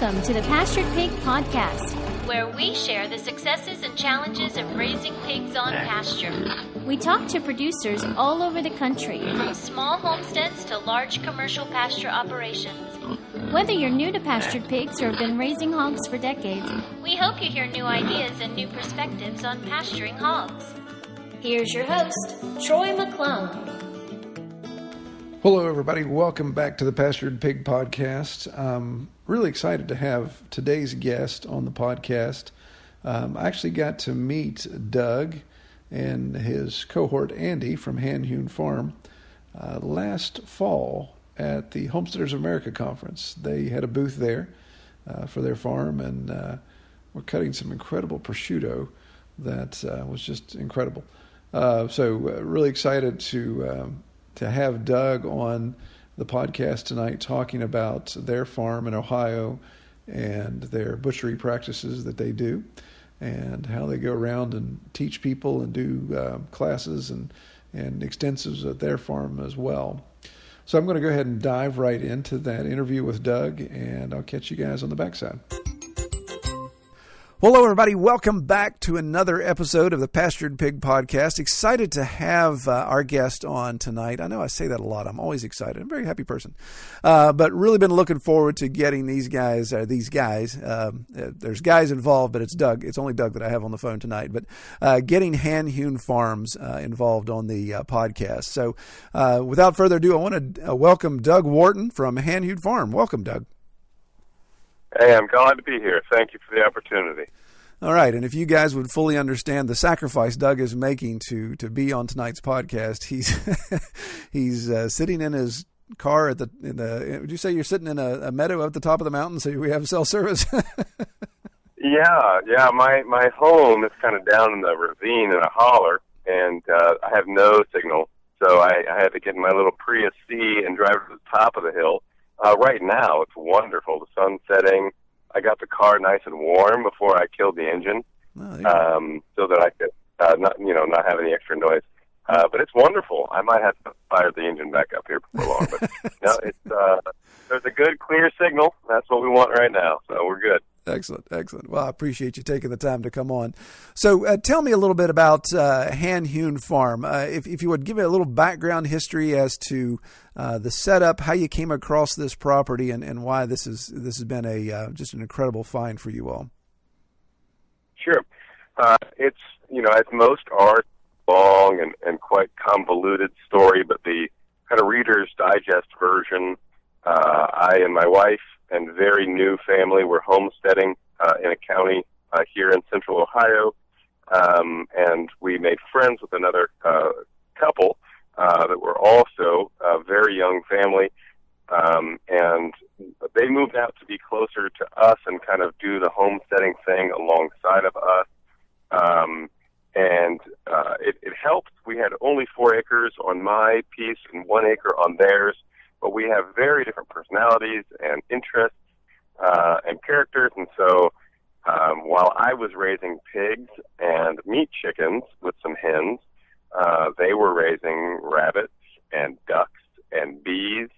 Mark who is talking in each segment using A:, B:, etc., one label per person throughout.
A: Welcome to the Pastured Pig Podcast, where we share the successes and challenges of raising pigs on pasture. We talk to producers all over the country, from small homesteads to large commercial pasture operations. Whether you're new to pastured pigs or have been raising hogs for decades, we hope you hear new ideas and new perspectives on pasturing hogs. Here's your host, Troy McClung.
B: Hello, everybody. Welcome back to the Pastured Pig Podcast. I'm really excited to have today's guest on the podcast. I actually got to meet Doug and his cohort, Andy, from Hand Hewn Farm last fall at the Homesteaders of America conference. They had a booth there for their farm, and we're cutting some incredible prosciutto that was just incredible. So really excited to have Doug on the podcast tonight talking about their farm in Ohio and their butchery practices that they do and how they go around and teach people and do classes and extensives at their farm as well. So I'm going to go ahead and dive right into that interview with Doug, and I'll catch you guys on the backside. Well, hello, everybody. Welcome back to another episode of the Pastured Pig Podcast. Excited to have our guest on tonight. I know I say that a lot. I'm always excited. I'm a very happy person. But really been looking forward to getting these guys. There's guys involved, but it's Doug. It's only Doug that I have on the phone tonight. But getting Hand Hewn Farms involved on the podcast. So without further ado, I want to welcome Doug Wharton from Hand Hewn Farm. Welcome, Doug.
C: Hey, I'm glad to be here. Thank you for the opportunity.
B: All right, and if you guys would fully understand the sacrifice Doug is making to be on tonight's podcast, he's sitting in his car would you say you're sitting in a meadow at the top of the mountain so we have cell service?
C: Yeah. My home is kind of down in the ravine in a holler, and I have no signal, so I had to get in my little Prius C and drive to the top of the hill. Right now, it's wonderful. The sun's setting. I got the car nice and warm before I killed the engine, so that I could not have any extra noise. But it's wonderful. I might have to fire the engine back up here before long. But there's a good, clear signal. That's what we want right now, so we're good.
B: Excellent. Well, I appreciate you taking the time to come on. So tell me a little bit about Hand Hewn Farm. If you would give me a little background history as to the setup, how you came across this property, and why this has been just an incredible find for you all.
C: Sure. It's, as most are, long and quite convoluted story, but the kind of Reader's Digest version, I and my wife and very new family were homesteading in a county here in central Ohio, and we made friends with another couple that were also a very young family, and they moved out to be closer to us and kind of do the homesteading thing alongside of us, and it helped. We had only 4 acres on my piece and 1 acre on theirs, but we have very different personalities and interests and characters, and so while I was raising pigs and meat chickens with some hens, they were raising rabbits and ducks and bees,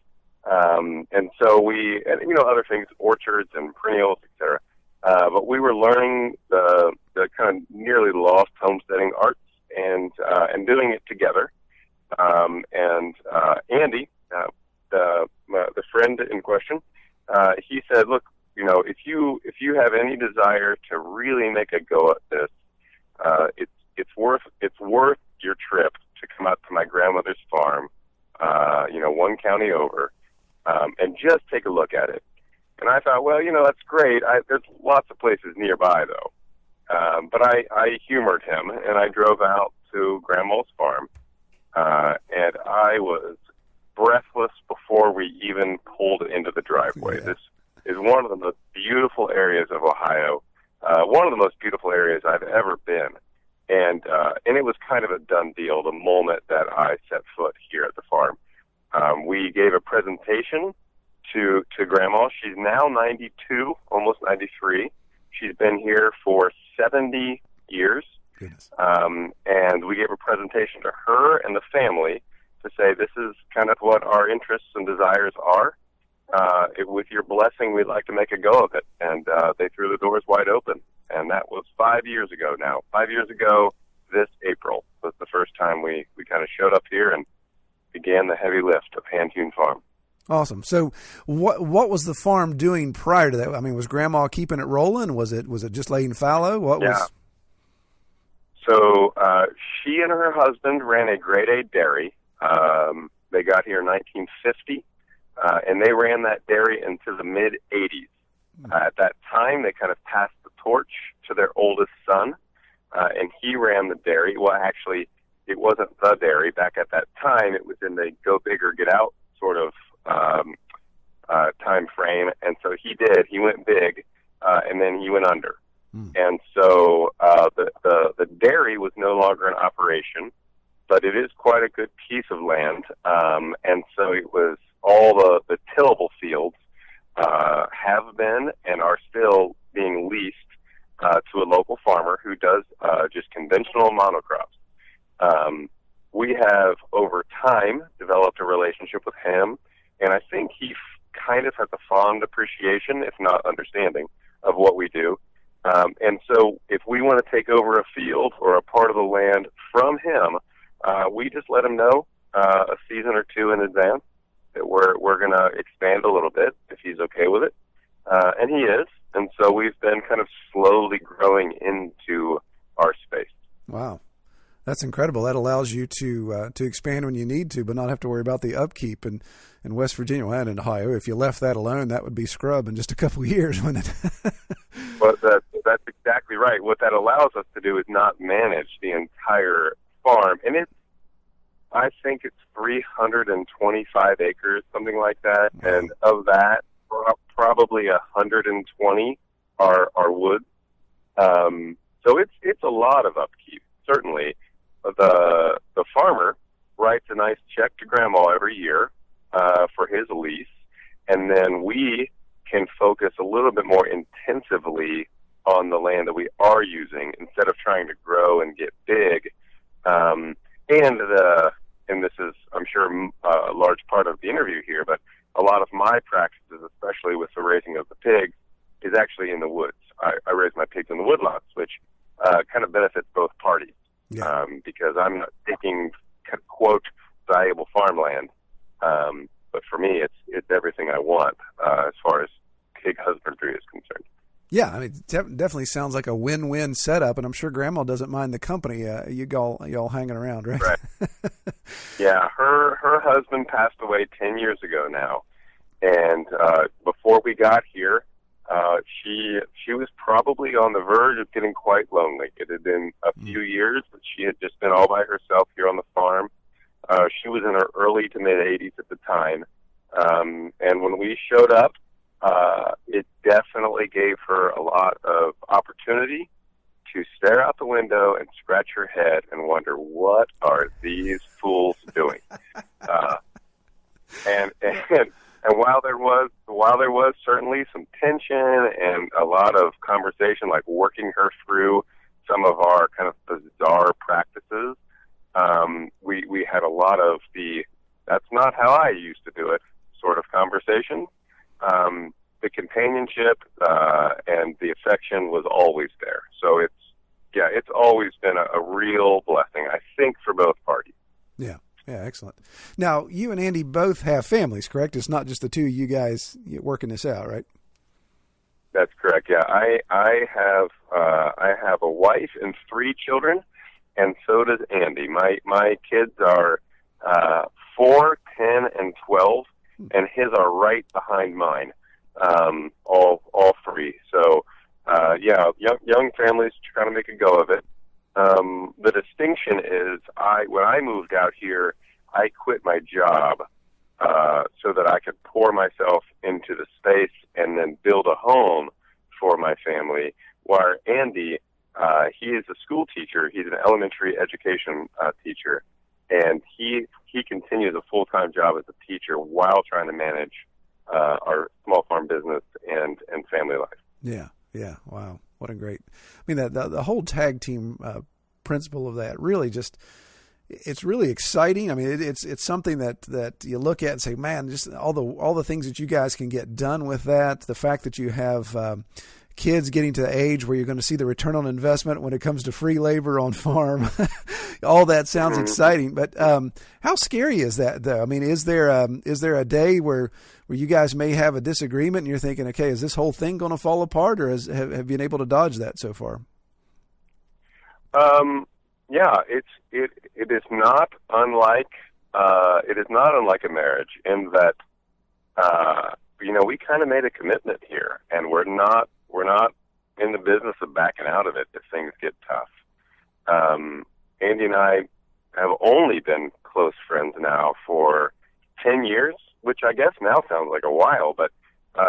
C: and so and other things, orchards and perennials, etc. But we were learning the kind of nearly lost homesteading arts and doing it together. And Andy, the friend in question, he said, "Look, if you have any desire to really make a go at this, it's worth your trip to come out to my grandmother's farm, 1 county over, and just take a look at it." And I thought, well, that's great. There's lots of places nearby, though. But I humored him, and I drove out to Grandma's farm, and I was breathless before we even pulled into the driveway. Yeah. This is one of the most beautiful areas of Ohio, one of the most beautiful areas I've ever been. And it was kind of a done deal the moment that I set foot here at the farm. We gave a presentation to Grandma. She's now 92, almost 93. She's been here for 70 years.
B: Goodness.
C: And we gave a presentation to her and the family to say this is kind of what our interests and desires are. with your blessing, we'd like to make a go of it. And they threw the doors wide open. And that was 5 years ago now. 5 years ago, this April was the first time we kind of showed up here and began the heavy lift of Hand Hewn Farm.
B: Awesome. So what was the farm doing prior to that? I mean, was Grandma keeping it rolling? Was it just laying fallow?
C: Yeah. So she and her husband ran a grade A dairy. They got here in 1950, and they ran that dairy into the mid-'80s. At that time, they kind of passed the torch to their oldest son, and he ran the dairy. Well, actually, it wasn't the dairy. Back at that time, it was in the go big or get out sort of time frame, and so he did. He went big, and then he went under. And so the dairy was no longer in operation, but it is quite a good piece of land, and so it was all the tillable fields have been and are still being leased to a local farmer who does just conventional monocrops. We have, over time, developed a relationship with him, and I think he kind of has a fond appreciation, if not understanding, of what we do. And so if we want to take over a field or a part of the land from him, we just let him know a season or two in advance that we're going to expand a little bit if he's okay with it. And he is. And so we've been kind of slowly growing into our space.
B: Wow. That's incredible. That allows you to expand when you need to, but not have to worry about the upkeep. And in West Virginia and in Ohio, if you left that alone, that would be scrub in just a couple of years, wouldn't it?
C: Well, that's exactly right. What that allows us to do is not manage the entire farm. And I think it's 325 acres, something like that. And of that, probably 120 are woods. So it's a lot of upkeep, certainly. The farmer writes a nice check to Grandma every year for his lease, and then we can focus a little bit more intensively on the land that we are using instead of trying to grow and get big. And this is, I'm sure, a large part of the interview here, but a lot of my practices, especially with the raising of the pigs, is actually in the woods. I raise my pigs in the woodlots, which kind of benefits both parties. Yeah. Because I'm not taking, quote, valuable farmland. But for me, it's everything I want as far as pig husbandry is concerned.
B: Yeah, I mean, it definitely sounds like a win-win setup, and I'm sure Grandma doesn't mind the company y'all hanging around, right?
C: Right. Yeah, her husband passed away 10 years ago now, and before we got here, she was probably on the verge of getting quite lonely. It had been a few years that she had just been all by herself here on the farm. She was in her early to mid-80s at the time, and when we showed up, it definitely gave her a lot of opportunity to stare out the window and scratch her head and wonder, what are these fools doing? And while there was certainly some tension and a lot of conversation, like working her through some of our kind of bizarre practices, we had a lot of that's not how I used to do it sort of conversation. The companionship and the affection was always there. So it's always been a real blessing, I think, for both parties.
B: Yeah, excellent. Now, you and Andy both have families, correct? It's not just the two of you guys working this out, right?
C: That's correct. Yeah, I have a wife and 3 children, and so does Andy. My kids are 4, 10, and 12, and his are right behind mine. All 3. So, young families trying to make a go of it. The distinction is when I moved out here, I quit my job, so that I could pour myself into the space and then build a home for my family. While Andy, he is a school teacher. He's an elementary education teacher, and he continues a full-time job as a teacher while trying to manage our small farm business and family life.
B: Yeah. Wow. What a great, I mean, the whole tag team principle of that really just, it's really exciting. I mean, it's something that you look at and say, man, just all the things that you guys can get done with that. The fact that you have kids getting to the age where you're going to see the return on investment when it comes to free labor on farm. All that sounds exciting, but how scary is that, though? I mean, is there a day where you guys may have a disagreement and you're thinking, okay, is this whole thing going to fall apart, or have you been able to dodge that so far?
C: Yeah, it is not unlike a marriage in that we kind of made a commitment here, and we're not in the business of backing out of it if things get tough. Andy and I have only been close friends now for 10 years, which I guess now sounds like a while, but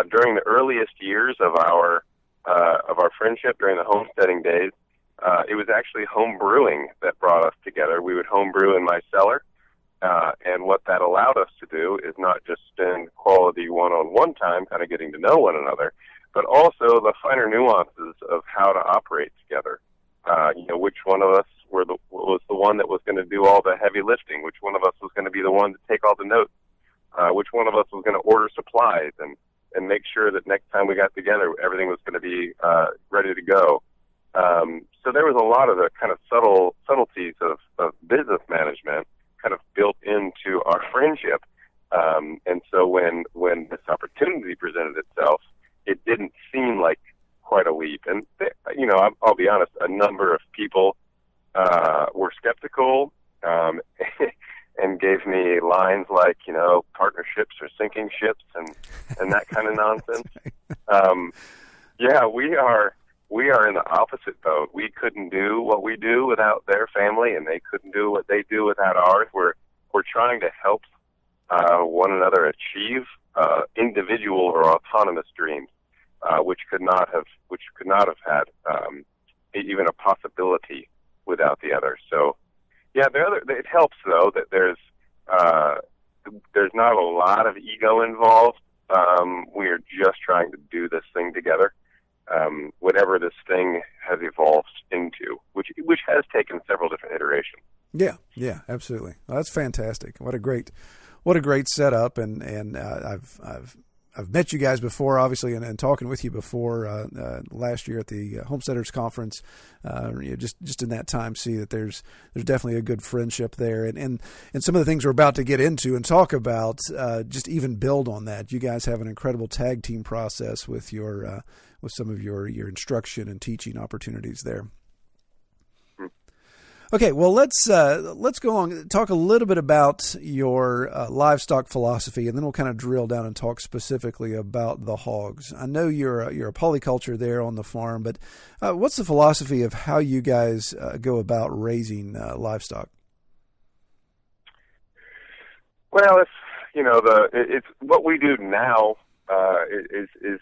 C: during the earliest years of our friendship, during the homesteading days, it was actually home brewing that brought us together. We would home brew in my cellar, and what that allowed us to do is not just spend quality one-on-one time kind of getting to know one another, but also the finer nuances of how to operate together. Which one of us was the one that was going to do all the heavy lifting, which one of us was going to be the one to take all the notes, which one of us was going to order supplies and make sure that next time we got together, everything was going to be ready to go. So there was a lot of the kind of subtleties of business management kind of built into our friendship. And so when this opportunity presented itself, it didn't seem like quite a leap. And, I'll be honest, a number of people were skeptical and gave me lines like, partnerships are sinking ships and that kind of nonsense. We are in the opposite boat. We couldn't do what we do without their family, and they couldn't do what they do without ours. We're trying to help one another achieve individual or autonomous dreams, which could not have had even a possibility without the other. So, yeah, it helps though that there's not a lot of ego involved. We are just trying to do this thing together. Whatever this thing has evolved into, which has taken several different iterations. Yeah, absolutely. Well,
B: that's fantastic. What a great setup, and I've met you guys before, obviously, and talking with you before last year at the Homesteaders Conference. Just in that time, see that there's definitely a good friendship there, and some of the things we're about to get into and talk about, just even build on that. You guys have an incredible tag team process with your with some of your instruction and teaching opportunities there. Okay, well, let's go on, talk a little bit about your livestock philosophy, and then we'll kind of drill down and talk specifically about the hogs. I know you're a polyculture there on the farm, but what's the philosophy of how you guys go about raising livestock?
C: Well, it's what we do now is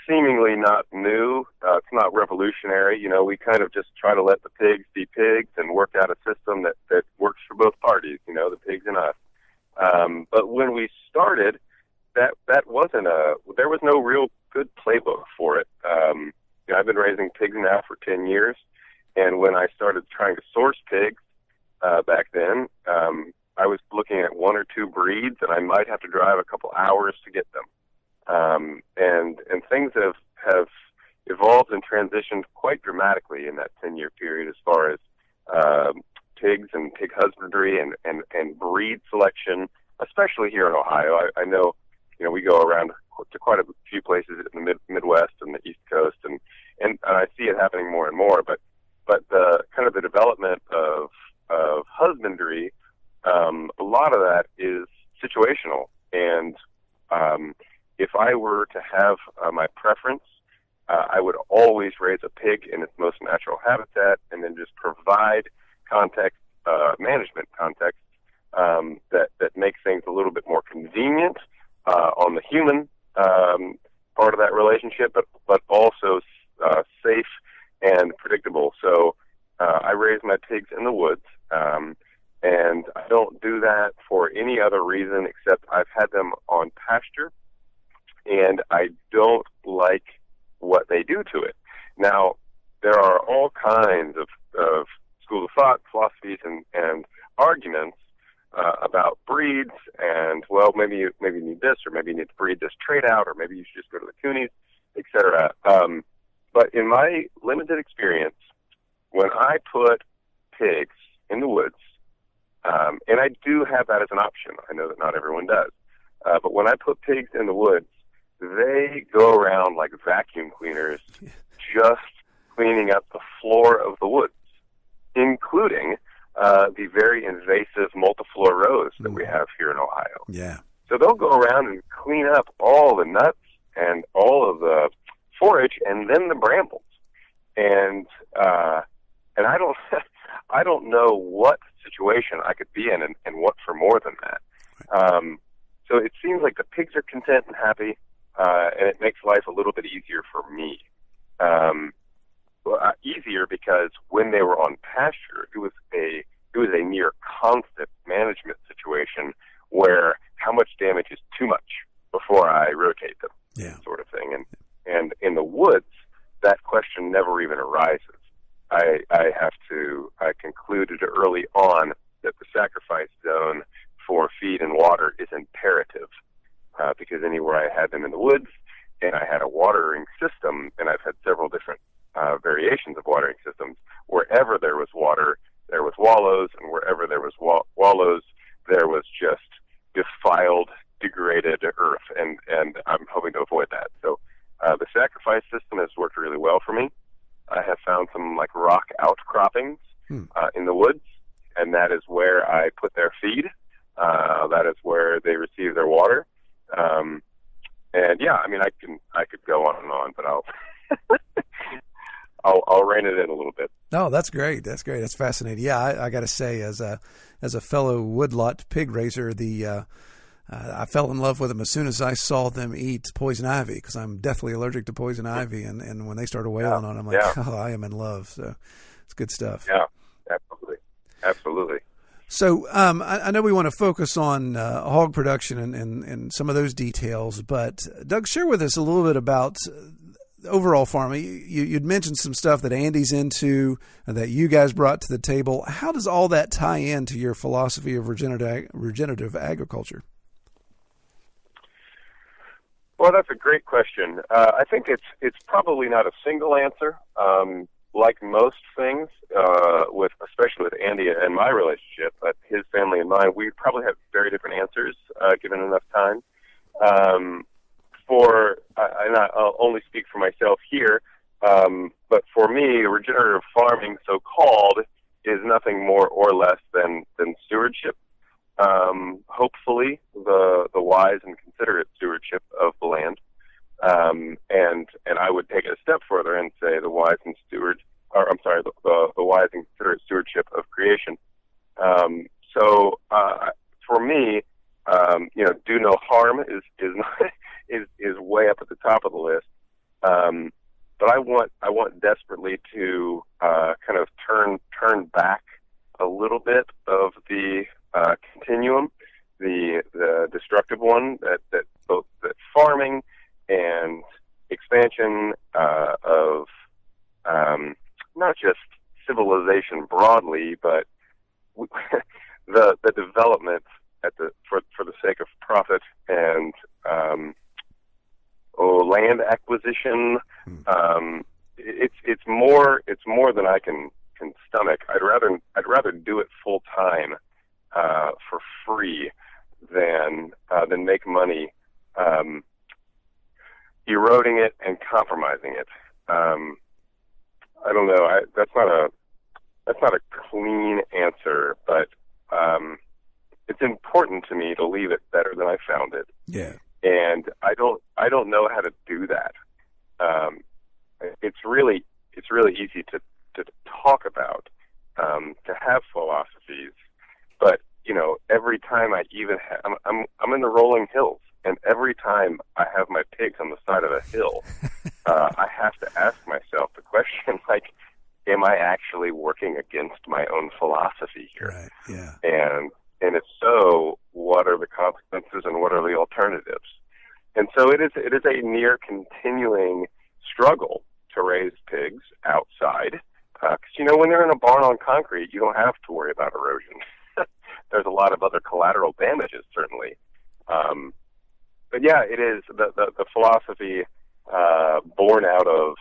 C: seemingly not new. It's not revolutionary. We kind of just try to let the pigs be pigs and work out a system that works for both parties, the pigs and us. But when we started, that wasn't there was no real good playbook for it. I've been raising pigs now for 10 years, and when I started trying to source pigs back then, I was looking at one or two breeds, and I might have to drive a couple hours to get them. And things have evolved and transitioned quite dramatically in that 10-year period as far as pigs and pig husbandry and breed selection, especially here in Ohio. I know, we go around to quite a few places in the Midwest and the East Coast, and I see it happening more and more. But the kind of the development of husbandry, a lot of that is situational. And if I were to have my preference, I would always raise a pig in its most natural habitat, and then just provide context, management context, that makes things a little bit more convenient on the human part of that relationship, but also safe and predictable. So I raise my pigs in the woods, and I don't do that for any other reason except I've had them on pasture, and I don't like what they do to it. Now, there are all kinds of schools of thought, philosophies, and arguments about breeds, and well, maybe you need this, or maybe you need to breed this trait out, or maybe you should just go to the Coonies, etc. But in my limited experience, when I put pigs in the woods, and I do have that as an option, I know that not everyone does, but when I put pigs in the woods, they go around like vacuum cleaners, just cleaning up the floor of the woods, including the very invasive multiflora rose that we have here in Ohio.
B: Yeah.
C: So they'll go around and clean up all the nuts and all of the forage, and then the brambles. And I don't I don't know what situation I could be in and what for more than that. So it seems like the pigs are content and happy, and it makes life a little bit easier for me. Easier because when they were on pasture, it was a near constant management situation where how much damage is too much before I rotate them, sort of thing. And in the woods, that question never even arises. I concluded early on that the sacrifice zone for feed and water is imperative, because anywhere I had them in the woods, and I had a watering system, and I've had several different variations of watering systems. Wherever there was water, there was wallows, and wherever there was wallows, there was just defiled, degraded earth, and I'm hoping to avoid that. So the sacrifice system has worked really well for me. I have found some like rock outcroppings in the woods, and that is where I put their feed. That is where they receive their water. And yeah, I mean, I could go on and on, but I'll rein it in a little bit.
B: No, that's great. That's great. That's fascinating. Yeah, I got to say, as a fellow woodlot pig raiser, I fell in love with them as soon as I saw them eat poison ivy, because I'm deathly allergic to poison ivy. And when they started wailing on it, I'm like, oh, I am in love. So it's good stuff.
C: Yeah, absolutely.
B: So I know we want to focus on hog production and some of those details, but Doug, share with us a little bit about overall farming. You'd mentioned some stuff that Andy's into and that you guys brought to the table. How does all that tie into your philosophy of regenerative agriculture?
C: Well, that's a great question. I think it's probably not a single answer. Like most things, especially with Andy and my relationship, but his family and mine, we probably have very different answers given enough time. And I'll only speak for myself here, but for me, regenerative farming, so-called, is nothing more or less than stewardship. Hopefully, the wise and considerate stewardship of the land. And I would take it a step further and say the wise and the wise and considerate stewardship of creation. So for me, do no harm is way up at the top of the list. But I want desperately to kind of turn back a little bit of the continuum, the destructive one that both that farming and expansion of not just civilization broadly, but the development for the sake of profit and land acquisition. It's more than I can stomach. I'd rather do it full time for free than make money eroding it and compromising it. I don't know. That's not a clean answer, but it's important to me to leave it better than I found it.
B: Yeah.
C: And I don't know how to do that. It's really easy to talk about, to have philosophies, but every time I'm in the rolling hills, and every time I have my pigs on the side of a hill, I have to ask myself the question, like, am I actually working against my own philosophy here?
B: Right. Yeah.
C: And if so, what are the consequences and what are the alternatives? And so it is a near continuing struggle to raise pigs outside, Because, when they're in a barn on concrete, you don't have to worry about erosion. There's a lot of other collateral damages, certainly. But yeah, it is the philosophy born out of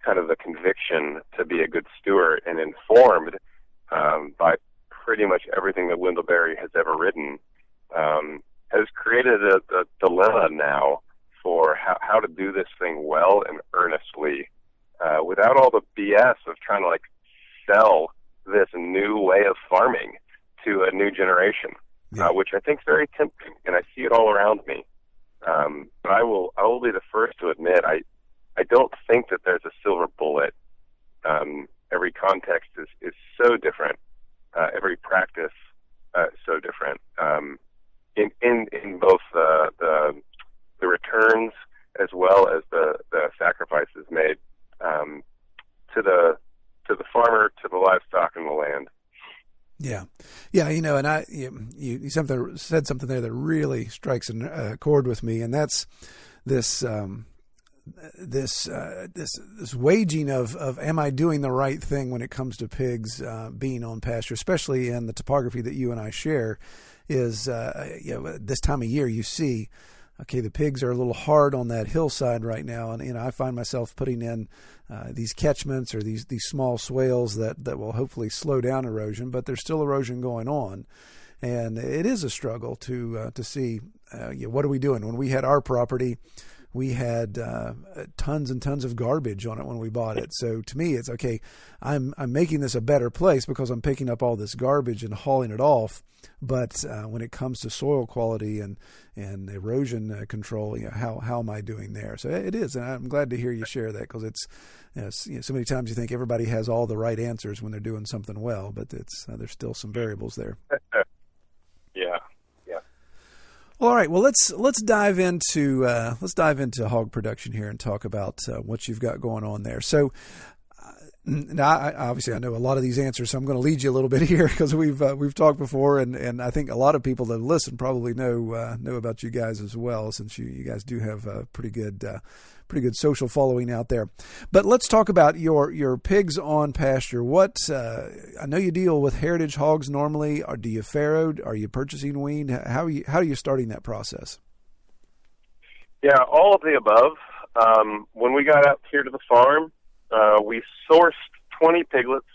C: kind of the conviction to be a good steward and informed by pretty much everything that Wendell has ever written, has created a dilemma now for how to do this thing well and earnestly, without all the BS of trying to sell this new way of farming to a new generation, which I think is very tempting, and I see it all around me. But I will be the first to admit I don't think that there's a silver bullet. Every context is so different. Every practice so different. In both the returns as well as the sacrifices made to the farmer, to the livestock, and the land.
B: Yeah, and you said something there that really strikes a chord with me, and that's this waging of am I doing the right thing when it comes to pigs being on pasture, especially in the topography that you and I share. Is this time of year you see, okay, the pigs are a little hard on that hillside right now, and I find myself putting in these catchments or these small swales that will hopefully slow down erosion, but there's still erosion going on, and it is a struggle to see what are we doing. When we had our property, we had tons and tons of garbage on it when we bought it. So to me, it's okay. I'm making this a better place because I'm picking up all this garbage and hauling it off. But when it comes to soil quality and erosion control, how am I doing there? So it is, and I'm glad to hear you share that, because it's so many times you think everybody has all the right answers when they're doing something well, but there's still some variables there.
C: Yeah.
B: Well, all right. Well, let's dive into hog production here and talk about what you've got going on there. So. Now, obviously, I know a lot of these answers, so I'm going to lead you a little bit here because we've talked before, and I think a lot of people that listen probably know about you guys as well, since you guys do have a pretty good social following out there. But let's talk about your pigs on pasture. What I know you deal with heritage hogs normally, or do you farrow? Are you purchasing weaned? How are you starting that process?
C: Yeah, all of the above. When we got out here to the farm, we sourced 20 piglets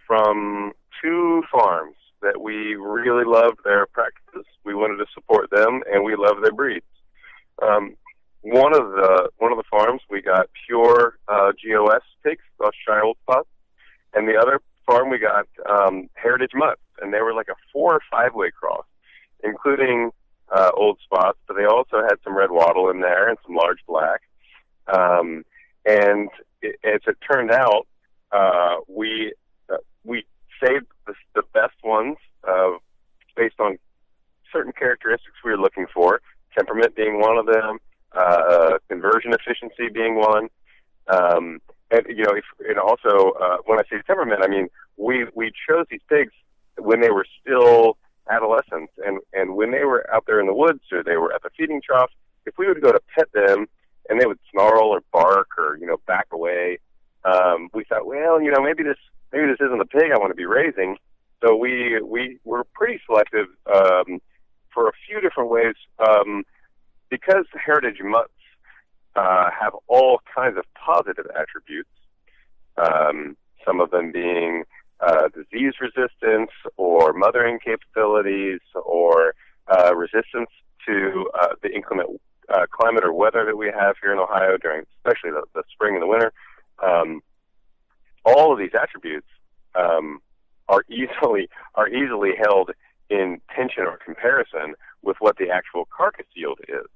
C: from 2 farms that we really loved their practices. We wanted to support them, and we love their breeds. One of the farms we got pure GOS pigs, Australian old spots, and the other farm we got heritage mutts, and they were like a 4 or 5-way cross, including old spots, but they also had some red wattle in there and some large black. And as it turned out, we saved the best ones based on certain characteristics we were looking for, temperament being one of them, conversion efficiency being one. And also when I say temperament, I mean we chose these pigs when they were still adolescents, and when they were out there in the woods or they were at the feeding trough, if we would go to pet them and they would snarl or bark or back away, we thought, well, maybe this isn't the pig I want to be raising. So we were pretty selective for a few different ways, because heritage mutts have all kinds of positive attributes. Some of them being disease resistance or mothering capabilities or resistance to the inclement climate or weather that we have here in Ohio during especially the spring and the winter. All of these attributes are easily held in tension or comparison with what the actual carcass yield is.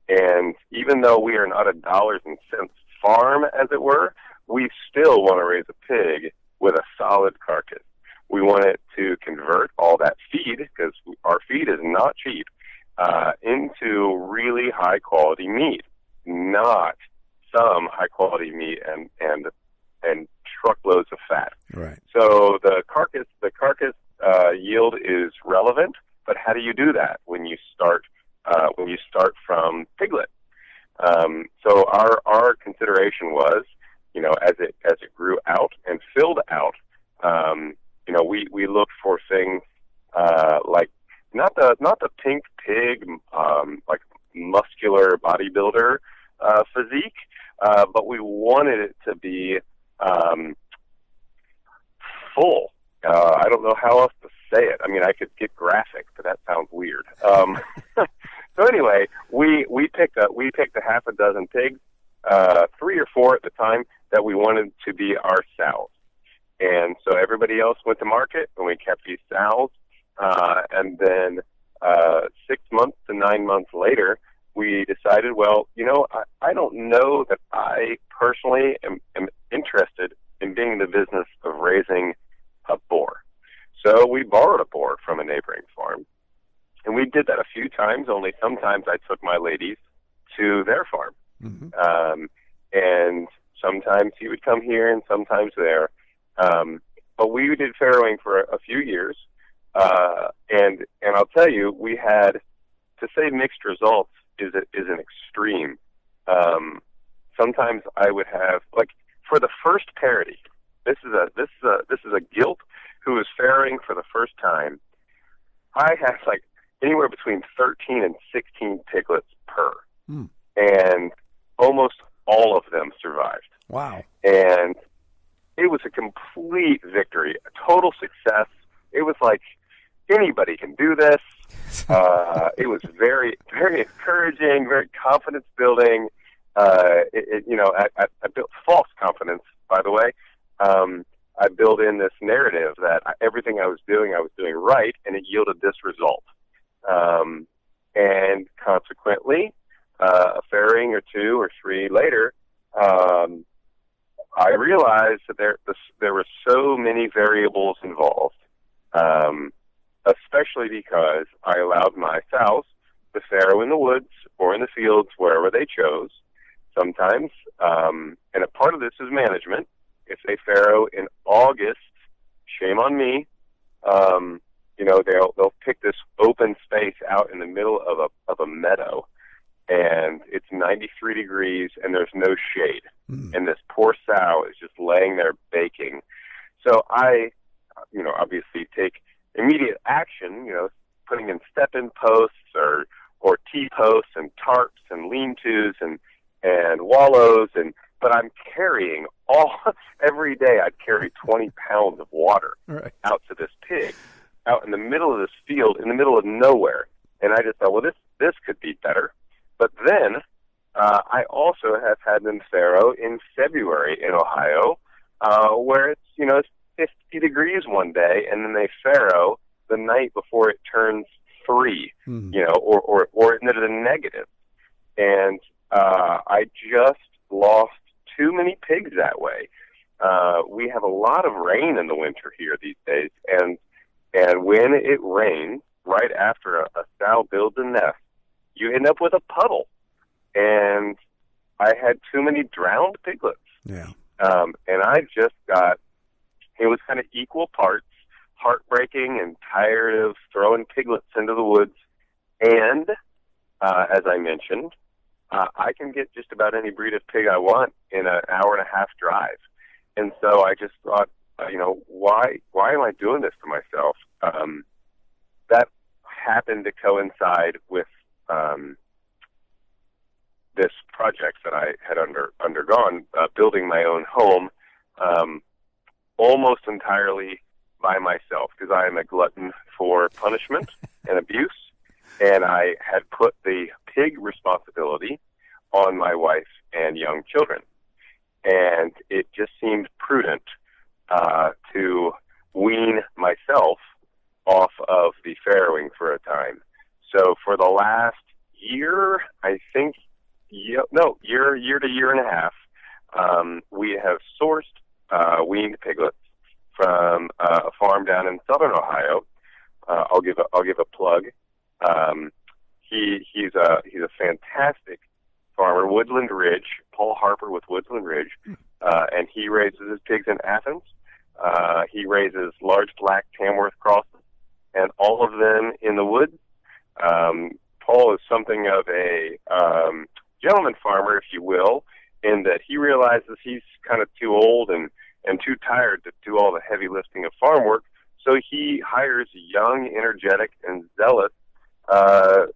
C: And even though we are not a dollars and cents farm, as it were, we still want to raise a pig with a solid carcass. We want it to convert all that feed, because our feed is not cheap, into really high quality meat, not some high quality meat and truckloads of fat.
B: Right. So
C: the carcass yield is relevant, but how do you do that when you start from piglet? So our consideration was as it grew out and filled out, we looked for things like not the pink pig, like muscular bodybuilder physique, but we wanted it to be full. I don't know how else to say it. I mean, I could get graphic, but that sounds weird. So anyway, we picked a half a dozen pigs, 3 or 4 at the time, that we wanted to be our sows. And so everybody else went to market, and we kept these sows. And then 6 months to 9 months later, we decided, well, I don't know that I personally am interested in being in the business of raising a boar. So we borrowed a boar from a neighboring farm. And we did that a few times, only sometimes I took my ladies to their farm. Mm-hmm. And sometimes he would come here and sometimes there. But we did farrowing for a few years. And I'll tell you, we had, to say mixed results is an extreme. Sometimes I would have, like, for the first parity, this is a gilt who was farrowing for the first time. I had like anywhere between 13 and 16 piglets per. And almost all of them survived.
B: Wow.
C: And it was a complete victory, a total success. It was like, anybody can do this. It was very, very encouraging, very confidence building. I built false confidence, by the way. I built in this narrative that everything I was doing right, and it yielded this result. And consequently, a farrowing or 2 or 3 later, I realized that there were so many variables involved, especially because I allowed my sows to farrow in the woods or in the fields, wherever they chose. Sometimes, and a part of this is management. If they farrow in August, shame on me. They'll pick this open space out in the middle of a meadow, and it's 93 degrees and there's no shade, and this poor sow is just laying there baking. So I, obviously take immediate action. Putting in step-in posts or T-posts and tarps and lean-tos and wallows, but I'm carrying every day I'd carry 20 pounds of water out to this pig, out in the middle of this field, in the middle of nowhere. And I just thought, well, this could be better. But then I also have had them farrow in February in Ohio, where it's 50 degrees one day, and then they farrow the night before it turns 3, or into the negative. And I just lost too many pigs that way. We have a lot of rain in the winter here these days, and when it rains, right after a sow builds a nest, you end up with a puddle. And I had too many drowned piglets.
B: Yeah.
C: And I just it was kind of equal parts heartbreaking and tired of throwing piglets into the woods. And, as I mentioned, I can get just about any breed of pig I want in an hour and a half drive. And so I just thought, why am I doing this to myself? That happened to coincide with this project that I had undergone, building my own home, almost entirely by myself, because I am a glutton for punishment and abuse. And I had put the pig responsibility on my wife and young children. And it just seemed prudent to wean myself off of the farrowing for a time. So for the last year, I think, year to year and a half, we have sourced weaned piglets from a farm down in southern Ohio. I'll give a plug. He's a fantastic farmer, Woodland Ridge, Paul Harper with Woodland Ridge, and he raises his pigs in Athens. He raises large black Tamworth crosses, and all of them in the woods. Paul is something of a gentleman farmer, if you will, in that he realizes he's kind of too old and too tired to do all the heavy lifting of farm work. So he hires young, energetic, and zealous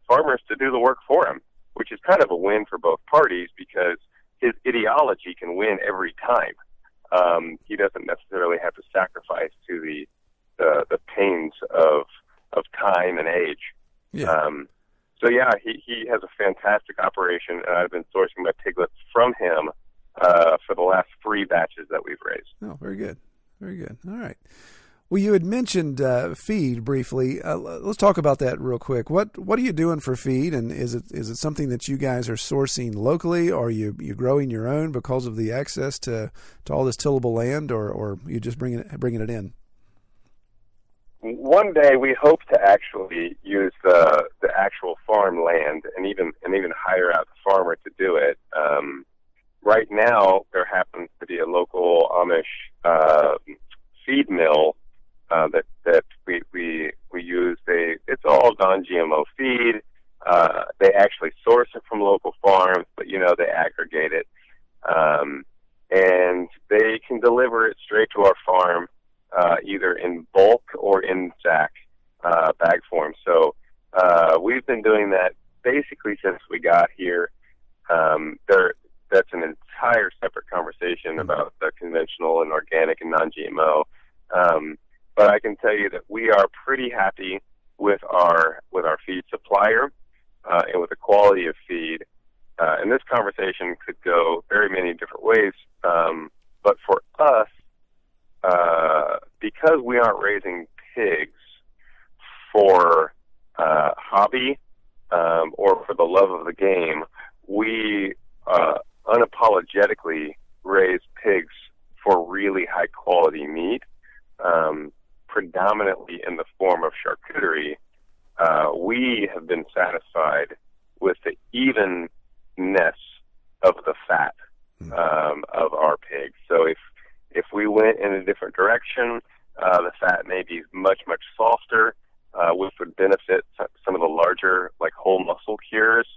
C: farmers to do the work for him, which is kind of a win for both parties because his ideology can win every time. He doesn't necessarily have to sacrifice to the pains of time and age.
B: Yeah.
C: So yeah, he has a fantastic operation, and I've been sourcing my piglets from him for the last 3 batches that we've raised.
B: Oh, very good. Very good. All right. Well, you had mentioned feed briefly. Let's talk about that real quick. What are you doing for feed, and is it something that you guys are sourcing locally, or are you growing your own because of the access to all this tillable land, or you just bringing it in?
C: One day we hope to actually use the actual farm land and even hire out the farmer to do it. Right now, there happens to be a local Amish feed mill that we use. It's all non-GMO feed. They actually source it from local farms, but they aggregate it, and they can deliver it straight to our farm, either in bulk or in sack bag form. So we've been doing that basically since we got here. That's an entire separate conversation about the conventional and organic and non-GMO. But I can tell you that we are pretty happy with our feed supplier and with the quality of feed. And this conversation could go very many different ways. But for us, because we aren't raising pigs for hobby or for the love of the game, we unapologetically raise pigs for really high quality meat, predominantly in the form of charcuterie. We have been satisfied with the evenness of the fat of our pigs. So if we went in a different direction, the fat may be much, much softer, which would benefit some of the larger, like whole muscle cures,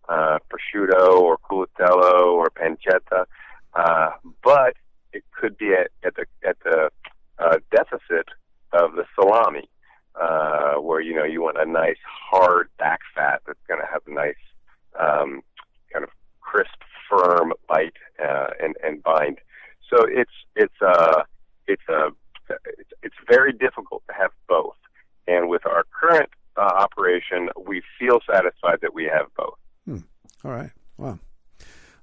C: prosciutto or culatello or pancetta. But it could be at the deficit of the salami, where you want a nice hard back fat that's going to have a nice kind of crisp, firm bite and bind. So it's very difficult to have both. And with our current operation, we feel satisfied that we have both.
B: All right. Wow.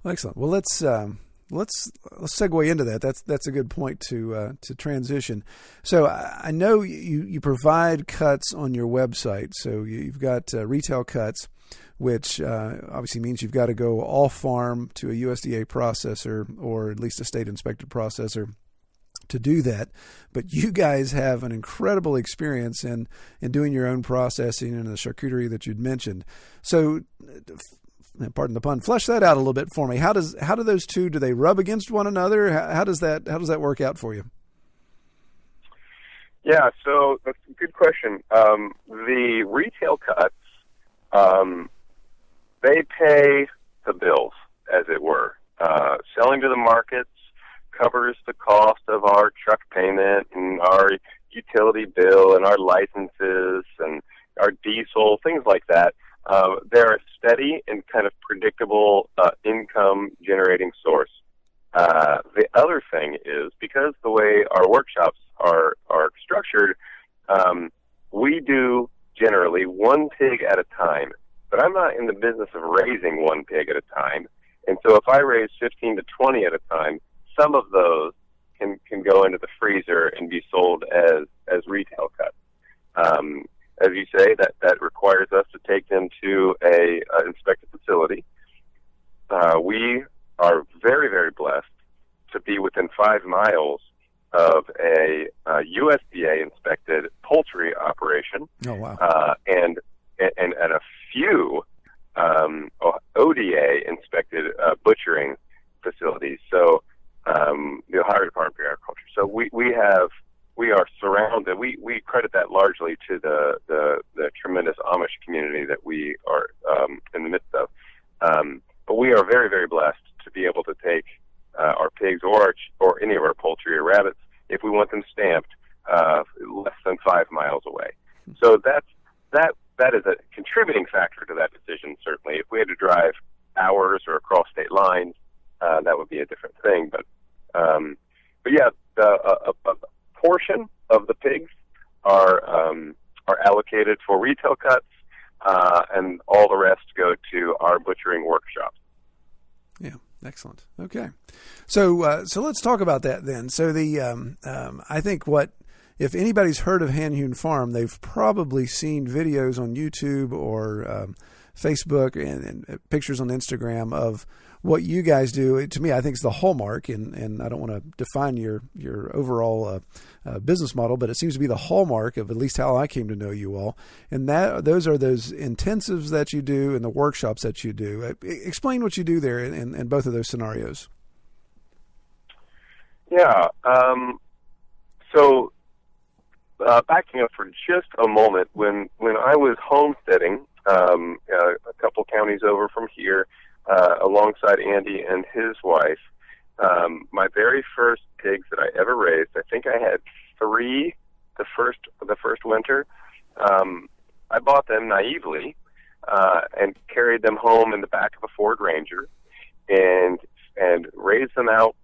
B: Well, excellent. Well, let's segue into that. That's a good point to transition. So I know you provide cuts on your website. So you've got retail cuts, which obviously means you've got to go off farm to a USDA processor or at least a state inspected processor to do that. But you guys have an incredible experience in doing your own processing and the charcuterie that you'd mentioned. So, pardon the pun, flesh that out a little bit for me. How do those two, do they rub against one another? How does that work out for you?
C: Yeah, so that's a good question. The retail cuts, they pay the bills, as it were. Selling to the markets covers the cost of our truck payment and our utility bill and our licenses and our diesel, things like that. They're a steady and kind of predictable income-generating source. The other thing is, because the way our workshops are structured, we do generally one pig at a time. But I'm not in the business of raising one pig at a time. And so if I raise 15 to 20 at a time, some of those can go into the freezer and be sold as retail cuts. As you say, that requires us to take them to a inspected facility. We are very, very blessed to be within 5 miles of a USDA inspected poultry operation.
B: Oh, wow.
C: And a few ODA inspected butchering facilities. So the Ohio Department of Agriculture. So we are surrounded. We credit that largely to the tremendous Amish community that we are in the midst of. But we are very, very blessed to be able able to take our pigs or any of our poultry or rabbits if we want them stamped less than 5 miles away. So that is a contributing factor to that decision. Certainly, if we had to drive hours or across state lines, that would be a different thing. But yeah, a portion of the pigs are allocated for retail cuts, and all the rest go to our butchering workshops.
B: Yeah, excellent. Okay, so let's talk about that then. So I think if anybody's heard of Hand Hewn Farm, they've probably seen videos on YouTube or Facebook and pictures on Instagram of what you guys do. To me, I think it's the hallmark, and I don't want to define your overall business model, but it seems to be the hallmark of at least how I came to know you all. And those are those intensives that you do and the workshops that you do. Explain what you do there in both of those scenarios.
C: Yeah. So backing up for just a moment, when I was homesteading a couple counties over from here, alongside Andy and his wife, my very first pigs that I ever raised, I think I had 3 the first winter. I bought them naively and carried them home in the back of a Ford Ranger and raised them out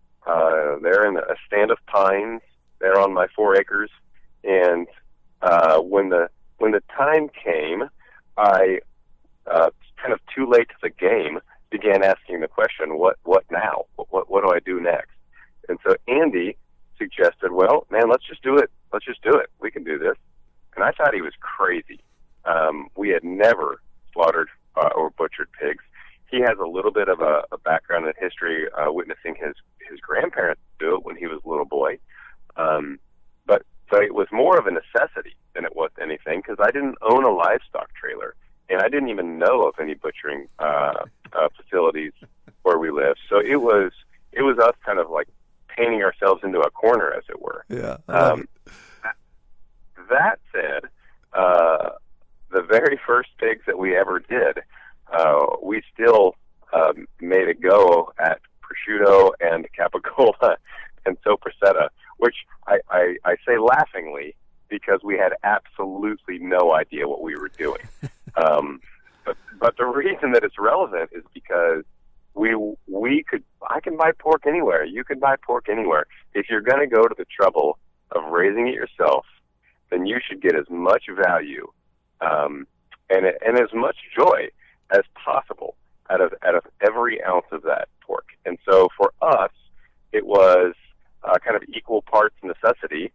C: there in a stand of pines there on my 4 acres. And when the time came, I kind of too late to the game began asking the question, what now? What do I do next? And so Andy suggested, well, man, let's just do it. We can do this. And I thought he was crazy. We had never slaughtered or butchered pigs. He has a little bit of a background in history, witnessing his grandparents do it when he was a little boy. But it was more of a necessity than it was anything, because I didn't own a livestock trailer, and I didn't even know of any butchering facilities where we lived. So it was us kind of like painting ourselves into a corner, as it were.
B: Yeah.
C: That said, the very first pigs that we ever did, we still made a go at prosciutto and capicola and sopressata, which I say laughingly because we had absolutely no idea what we were doing. But the reason that it's relevant is because I can buy pork anywhere. You can buy pork anywhere. If you're going to go to the trouble of raising it yourself, then you should get as much value and as much joy as possible out of every ounce of that pork. And so for us, it was kind of equal parts necessity,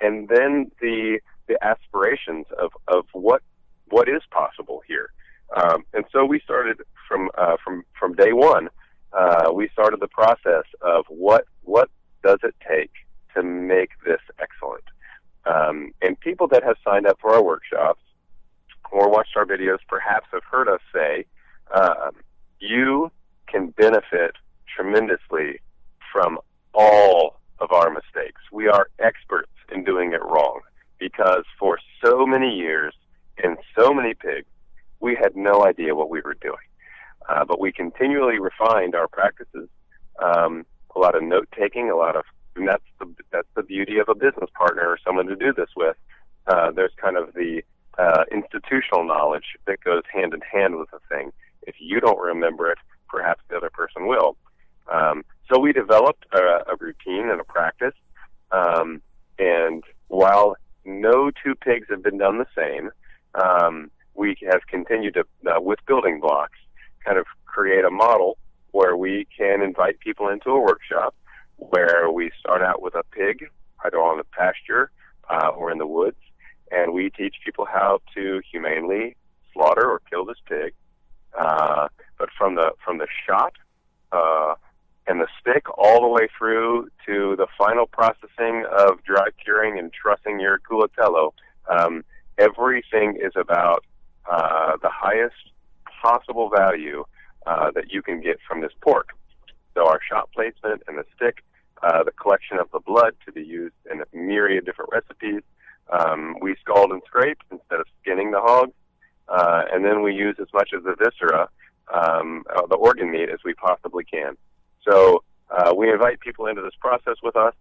C: and then the aspirations of what is possible here. And so we started from day one. We started the process of what does it take to make this excellent. And people that have signed up for our workshops or watched our videos perhaps have heard us say, you can benefit tremendously from all of our mistakes. We are experts in doing it wrong, because for so many years and so many pigs, we had no idea what we were doing. But we continually refined our practices, a lot of note-taking, and that's the beauty of a business partner or someone to do this with. There's kind of the institutional knowledge that goes hand in hand with the thing. If you don't remember it, perhaps the other person will. So we developed a routine and a practice, and while no 2 pigs have been done the same, we have continued to, with building blocks, kind of create a model where we can invite people into a workshop where we start out with a pig, either on the pasture or in the woods, and we teach people how to humanely slaughter or kill this pig. But from the shot and the stick all the way through to the final processing of dry curing and trussing your culatello, everything is about the highest possible value that you can get from this pork. So our shot placement and the stick, the collection of the blood to be used in a myriad of different recipes. We scald and scrape instead of skinning the hog, and then we use as much of the viscera, the organ meat, as we possibly can. So we invite people into this process with us,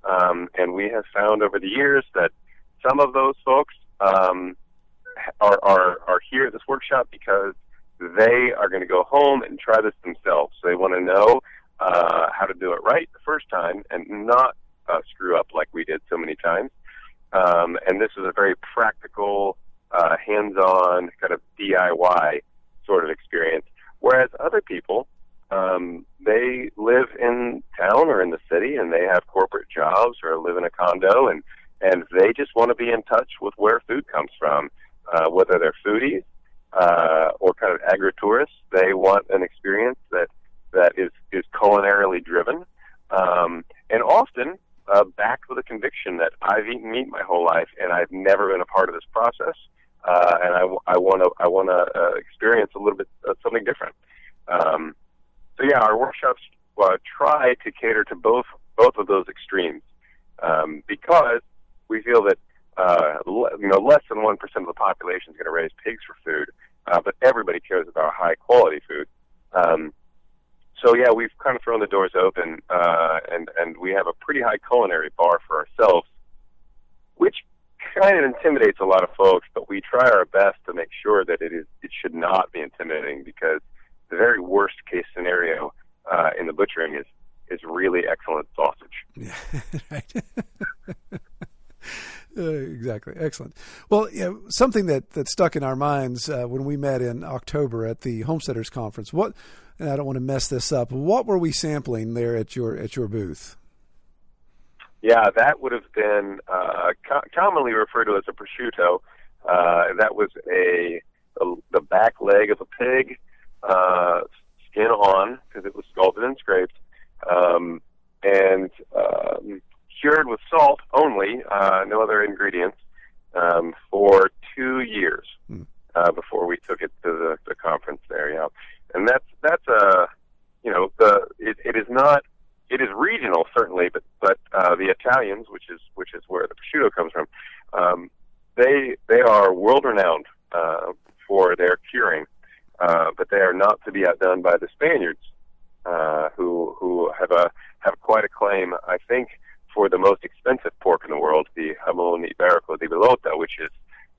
C: and we have found over the years that some of those folks are here at this workshop because they are going to go home and try this themselves. So they want to know how to do it right the first time and not screw up like we did so many times. And this is a very practical, hands-on, kind of DIY sort of experience. Whereas other people, they live in town or in the city, and they have corporate jobs or live in a condo, and they just want to be in touch with where food comes from, whether they're foodies or kind of agri-tourists. They want an experience that is culinarily driven, and often backed with a conviction that I've eaten meat my whole life and I've never been a part of this process, and I want to experience a little bit of something different. So yeah, our workshops try to cater to both of those extremes, because we feel that less than 1% of the population is going to raise pigs for food, but everybody cares about high quality food. So yeah, we've kind of thrown the doors open, and we have a pretty high culinary bar for ourselves, which kind of intimidates a lot of folks, but we try our best to make sure that it should not be intimidating, because the very worst case scenario in the butchering is really excellent sausage.
B: Yeah, right. Exactly. Excellent. Well, something that stuck in our minds when we met in October at the Homesteaders Conference. And I don't want to mess this up. What were we sampling there at your booth?
C: Yeah, that would have been commonly referred to as a prosciutto. That was the back leg of a pig, skin on, because it was scalded and scraped, and cured with salt only, no other ingredients, for 2 years before we took it to the conference there. Yeah, and that's it is regional certainly, but the Italians, which is where the prosciutto comes from, they are world renowned for their curing, but they are not to be outdone by the Spaniards, who have quite a claim, I think, for the most expensive pork in the world, the jamón ibérico de Bellota, which is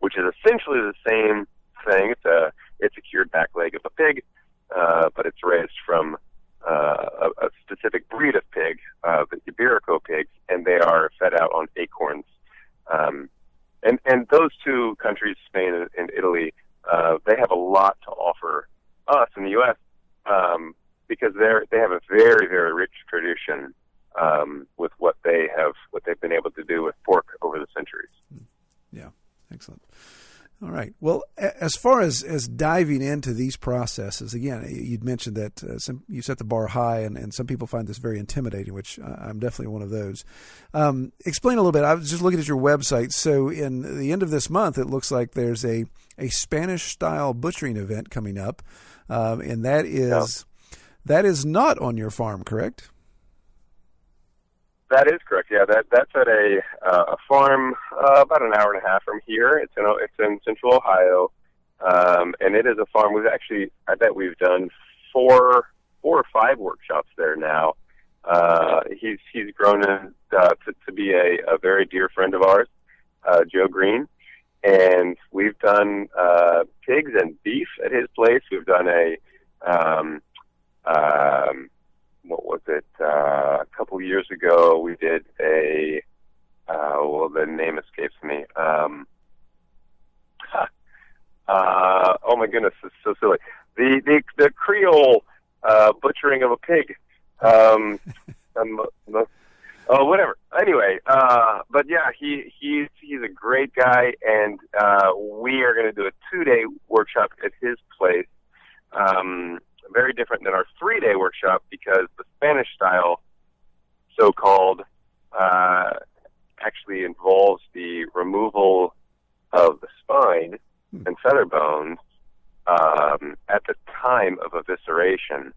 C: essentially the same thing. It's a cured back leg of a pig, but it's raised from a specific breed of pig, the Iberico pigs, and they are fed out on acorns. And those two countries, Spain and Italy, they have a lot to offer us in the U.S. Because they have a very, very rich tradition with what they've been able to do with pork over the centuries.
B: Yeah, excellent. All right. Well, as far as diving into these processes, again, you'd mentioned that you set the bar high, and some people find this very intimidating, which I'm definitely one of those. Explain a little bit. I was just looking at your website. So in the end of this month, it looks like there's a Spanish-style butchering event coming up, and that is not on your farm, correct?
C: That is correct. Yeah, that's at a farm about an hour and a half from here. It's in Central Ohio, and it is a farm. I bet we've done four or five workshops there now. He's grown to be a very dear friend of ours, Joe Green, and we've done pigs and beef at his place. We've done what was it? A couple years ago, we did the name escapes me. Oh my goodness, it's so silly. The Creole butchering of a pig. Whatever. Anyway, but yeah, he's a great guy, and we are going to do a 2-day workshop at his place. Very different than our 3-day workshop, because the Spanish style, so-called, actually involves the removal of the spine and feather bones at the time of evisceration.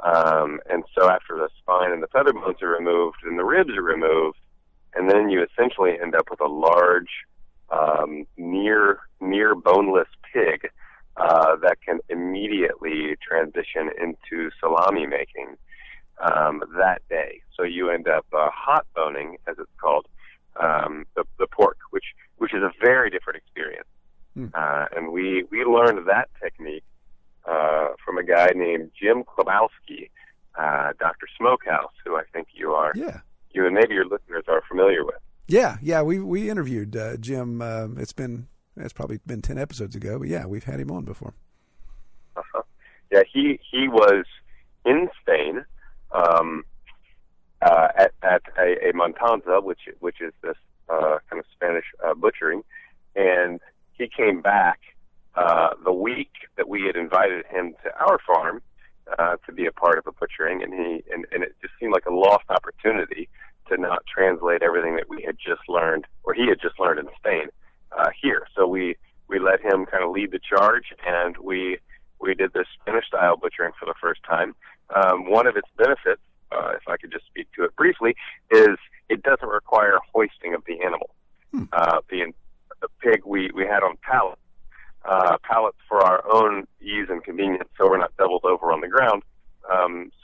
C: And so after the spine and the feather bones are removed and the ribs are removed, and then you essentially end up with a large, near boneless pig that can immediately transition into salami making. that day. So you end up hot boning, as it's called, the pork, which is a very different experience. And we learned that technique from a guy named Jim Klobowski, Dr. Smokehouse, who I think you and maybe your listeners are familiar with.
B: Yeah, we interviewed Jim. It's probably been 10 episodes ago, but yeah, we've had him on before.
C: Yeah, he was in Spain at a Matanza, which is this kind of Spanish butchery, and he came back the week that we had invited him to our farm to be a part of the butchering, and it just seemed like a lost opportunity to not translate everything that we had just learned, or he had just learned in Spain, here. So we let him kind of lead the charge, and we did this Spanish-style butchering for the first time. One of its benefits, if I could just speak to it briefly, is it doesn't require hoisting of the animal. The pig we had on pallets for our own ease and convenience, so we're not doubled over on the ground.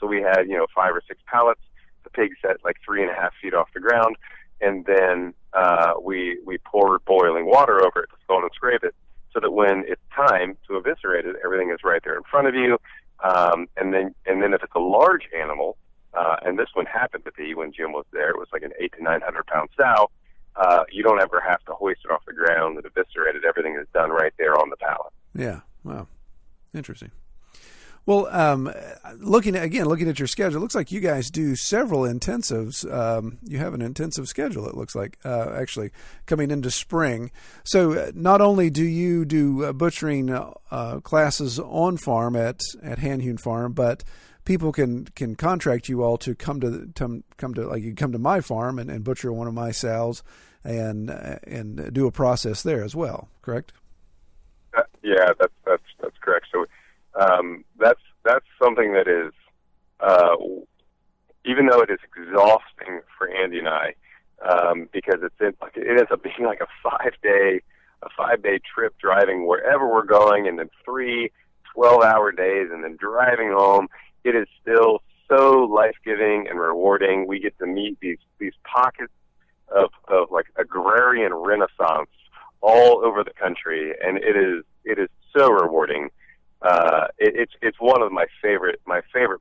C: So we had 5 or 6 pallets. The pig sat like 3.5 feet off the ground, and then we poured boiling water over it to scald and scrape it, so that when it's time to eviscerate it, everything is right there in front of you. And then if it's a large animal, and this one happened to be when Jim was there, it was like an 800 to 900 pound sow. You don't ever have to hoist it off the ground and eviscerate it. Everything is done right there on the pallet.
B: Yeah. Wow. Interesting. Well, looking at your schedule, it looks like you guys do several intensives. You have an intensive schedule, it looks like, actually, coming into spring. So not only do you do butchering classes on farm at Hand Hewn Farm, but people can contract you all to come to like you come to my farm and butcher one of my sows and do a process there as well. Correct?
C: Yeah, that's correct. So that's something that is, even though it is exhausting for Andy and I, because it ends up being like a 5-day trip driving wherever we're going, and then 3 12-hour days, and then driving home. It is still so life-giving and rewarding. We get to meet these pockets of like agrarian renaissance all over the country, and it is so rewarding. It's one of my favorite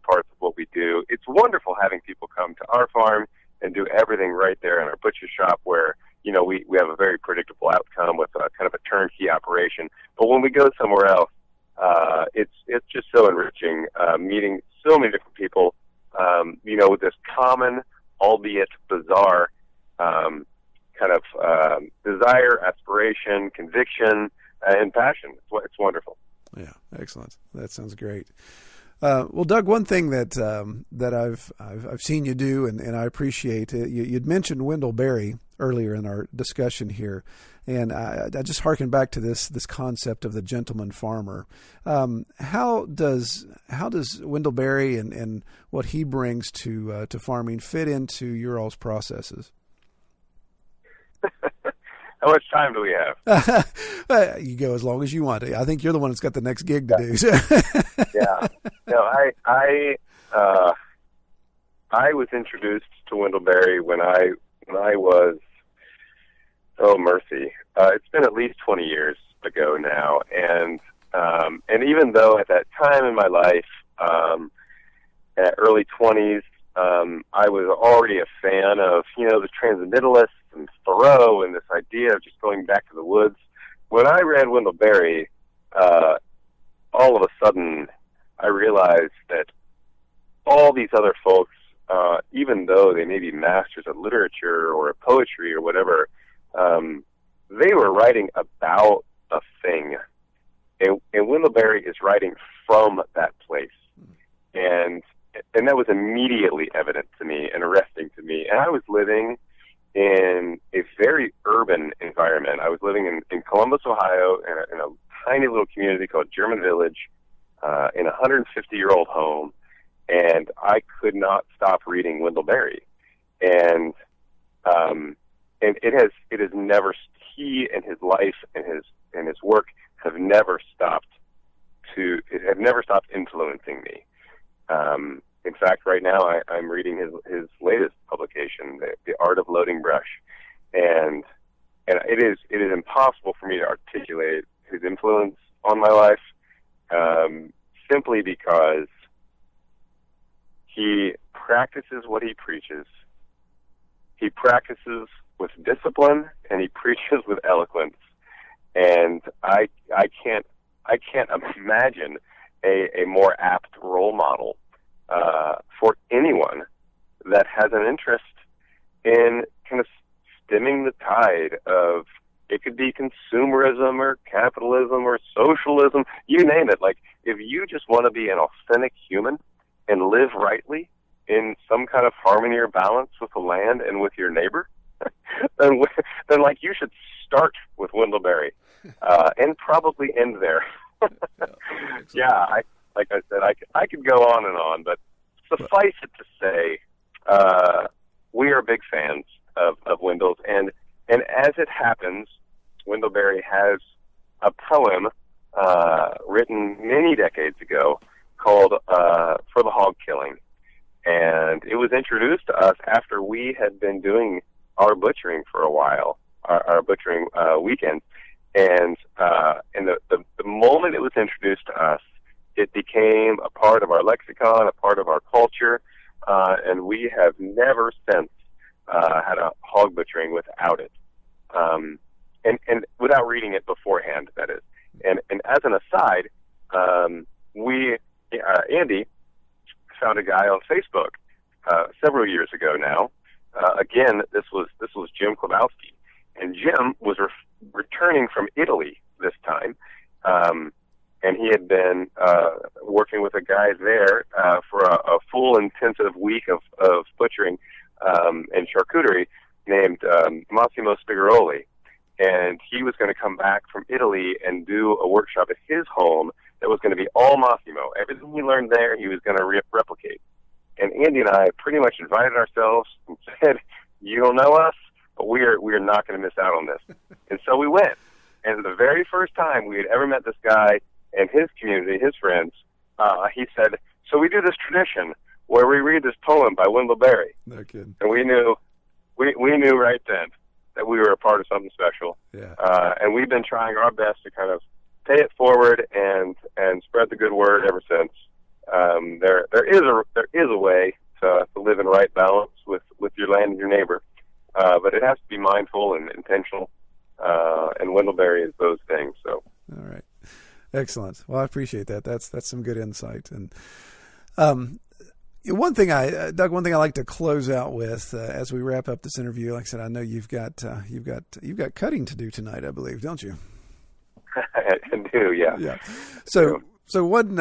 C: parts of what we do. It's wonderful having people come to our farm and do everything right there in our butcher shop, where we have a very predictable outcome with a kind of a turnkey operation. But when we go somewhere else, it's just so enriching, meeting so many different people, with this common, albeit bizarre, kind of desire, aspiration, conviction, and passion. It's wonderful.
B: Yeah, excellent. That sounds great. Well, Doug, one thing that I've seen you do, and I appreciate it. You'd mentioned Wendell Berry earlier in our discussion here, and I just harken back to this concept of the gentleman farmer. How does Wendell Berry and what he brings to farming fit into your all's processes?
C: How much time do we have?
B: You go as long as you want to. I think you're the one that's got the next gig to do.
C: Yeah. No, I was introduced to Wendell Berry when I was, oh mercy, it's been at least 20 years ago now, and even though at that time in my life, at early 20s, I was already a fan of the Transcendentalists and Thoreau and this idea of just going back to the woods. When I read Wendell Berry, all of a sudden I realized that all these other folks, even though they may be masters of literature or of poetry or whatever, they were writing about a thing. And Wendell Berry is writing from that place. And that was immediately evident to me and arresting to me. And I was living in a very urban environment. I was living in Columbus, Ohio, in a tiny little community called German Village, in a 150-year-old home, and I could not stop reading Wendell Berry. And it has never, he and his life and his work have never stopped influencing me. In fact, right now I'm reading his latest publication, The Art of Loading Brush, and it is impossible for me to articulate his influence on my life, simply because he practices what he preaches. He practices with discipline, and he preaches with eloquence. And I can't imagine a more apt role model for anyone that has an interest in kind of stemming the tide of, it could be consumerism or capitalism or socialism, you name it. Like, if you just want to be an authentic human and live rightly in some kind of harmony or balance with the land and with your neighbor, then like, you should start with Windleberry, and probably end there. Yeah, like I said, I could go on and on, but suffice it to say, we are big fans of Wendell's, and as it happens, Windleberry has a poem written many decades ago called For the Hog Killing, and it was introduced to us after we had been doing our butchering for a while, our butchering weekend, and the moment it was introduced to us, it became a part of our lexicon, a part of our culture, and we have never since had a hog butchering without it, and without reading it beforehand, that is. And as an aside, Andy found a guy on Facebook several years ago now. Again, this was Jim Klobowski, and Jim was returning from Italy this time, and he had been working with a guy there for a full intensive week of butchering and charcuterie named Massimo Spigaroli, and he was going to come back from Italy and do a workshop at his home that was going to be all Massimo. Everything he learned there, he was going to replicate. And Andy and I pretty much invited ourselves and said, you don't know us, but we are not going to miss out on this. And so we went. And the very first time we had ever met this guy and his community, his friends, he said, so we do this tradition where we read this poem by Wendell Berry.
B: No kidding.
C: And we knew right then that we were a part of something special.
B: Yeah.
C: And we've been trying our best to kind of pay it forward and spread the good word ever since. There is a way to live in right balance with your land and your neighbor, but it has to be mindful and intentional. And Wendleberry is those things. So.
B: All right, excellent. Well, I appreciate that. That's some good insight. And one thing I like to close out with as we wrap up this interview. Like I said, I know you've got cutting to do tonight, I believe, don't you?
C: I do, yeah.
B: Yeah. So one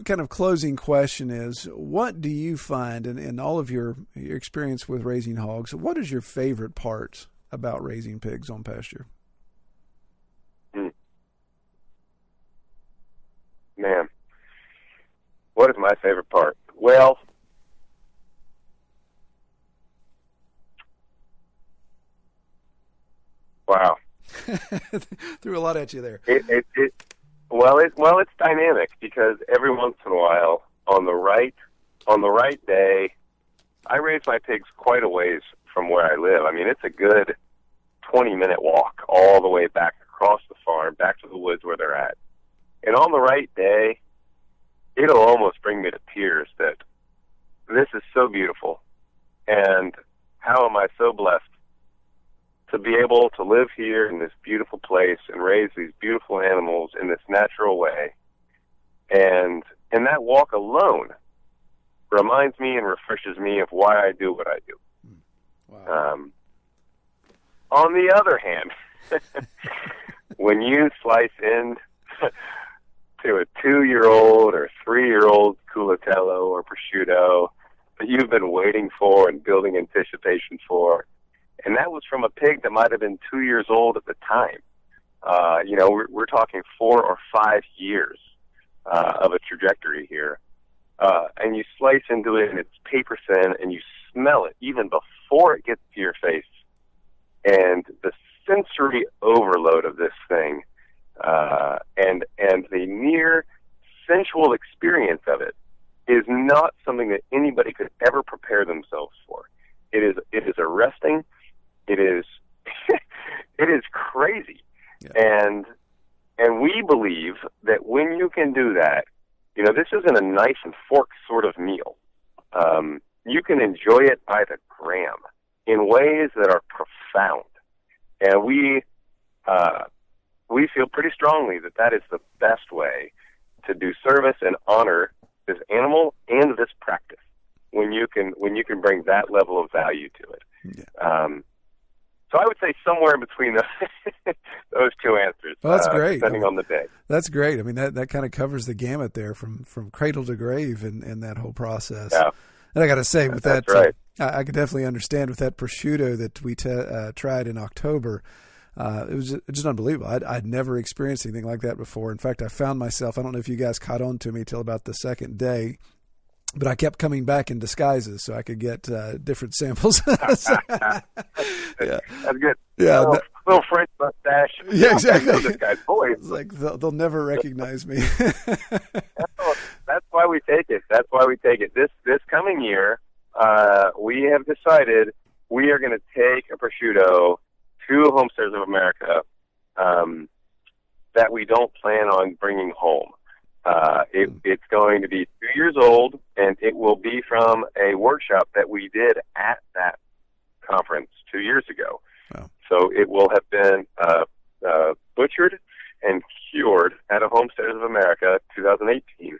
B: kind of closing question is, what do you find in all of your experience with raising hogs, what is your favorite part about raising pigs on pasture?
C: Man, what is my favorite part? Well, wow.
B: Threw a lot at you there.
C: It's dynamic because every once in a while, on the right day, I raise my pigs quite a ways from where I live. I mean, it's a good 20-minute walk all the way back across the farm, back to the woods where they're at. And on the right day, it'll almost bring me to tears that this is so beautiful, and how am I so blessed to be able to live here in this beautiful place and raise these beautiful animals in this natural way. And that walk alone reminds me and refreshes me of why I do what I do. Wow. On the other hand, when you slice in to a 2-year-old or 3-year-old culatello or prosciutto that you've been waiting for and building anticipation for, and that was from a pig that might have been 2 years old at the time. We're talking 4 or 5 years of a trajectory here. And you slice into it and it's paper thin and you smell it even before it gets to your face. And the sensory overload of this thing, and the near sensual experience of it is not something that anybody could ever prepare themselves for. It is arresting. It is it is crazy. Yeah. And we believe that when you can do that, this isn't a knife and fork sort of meal. You can enjoy it by the gram in ways that are profound. And we feel pretty strongly that is the best way to do service and honor this animal and this practice when you can bring that level of value to it. Yeah. So I would say somewhere in between those two answers.
B: Well, that's great.
C: Depending on the day.
B: That's great. I mean, that kind of covers the gamut there from cradle to grave in that whole process.
C: Yeah.
B: And I got to say, with that,
C: right.
B: I could definitely understand with that prosciutto that we tried in October. It was just unbelievable. I'd never experienced anything like that before. In fact, I found myself, I don't know if you guys caught on to me till about the second day, but I kept coming back in disguises so I could get different samples.
C: Yeah. That's good.
B: Yeah,
C: little French mustache.
B: Yeah, exactly.
C: I know this guy's voice.
B: It's like they'll never recognize me.
C: That's why we take it. That's why we take it. This coming year, we have decided we are going to take a prosciutto to Homesteads of America that we don't plan on bringing home. It's going to be 2 years old, and it will be from a workshop that we did at that conference 2 years ago. Wow. So it will have been butchered and cured at a Homesteads of America 2018.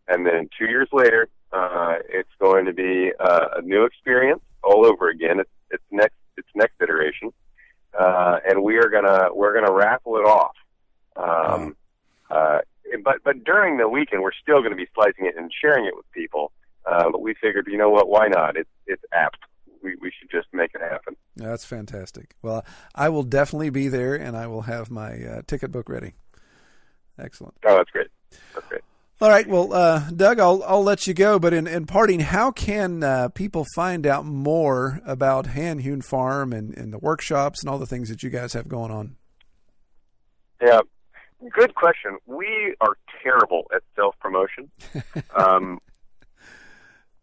C: And then 2 years later, it's going to be a new experience all over again. It's next iteration. And we're gonna raffle it off. But during the weekend, we're still going to be slicing it and sharing it with people. But we figured, you know what? Why not? It's apt. We should just make it happen.
B: That's fantastic. Well, I will definitely be there, and I will have my ticket book ready. Excellent.
C: Oh, that's great. That's great.
B: All right. Well, Doug, I'll let you go. But in parting, how can people find out more about Hand Hewn Farm and the workshops and all the things that you guys have going on?
C: Yeah. Good question. We are terrible at self-promotion.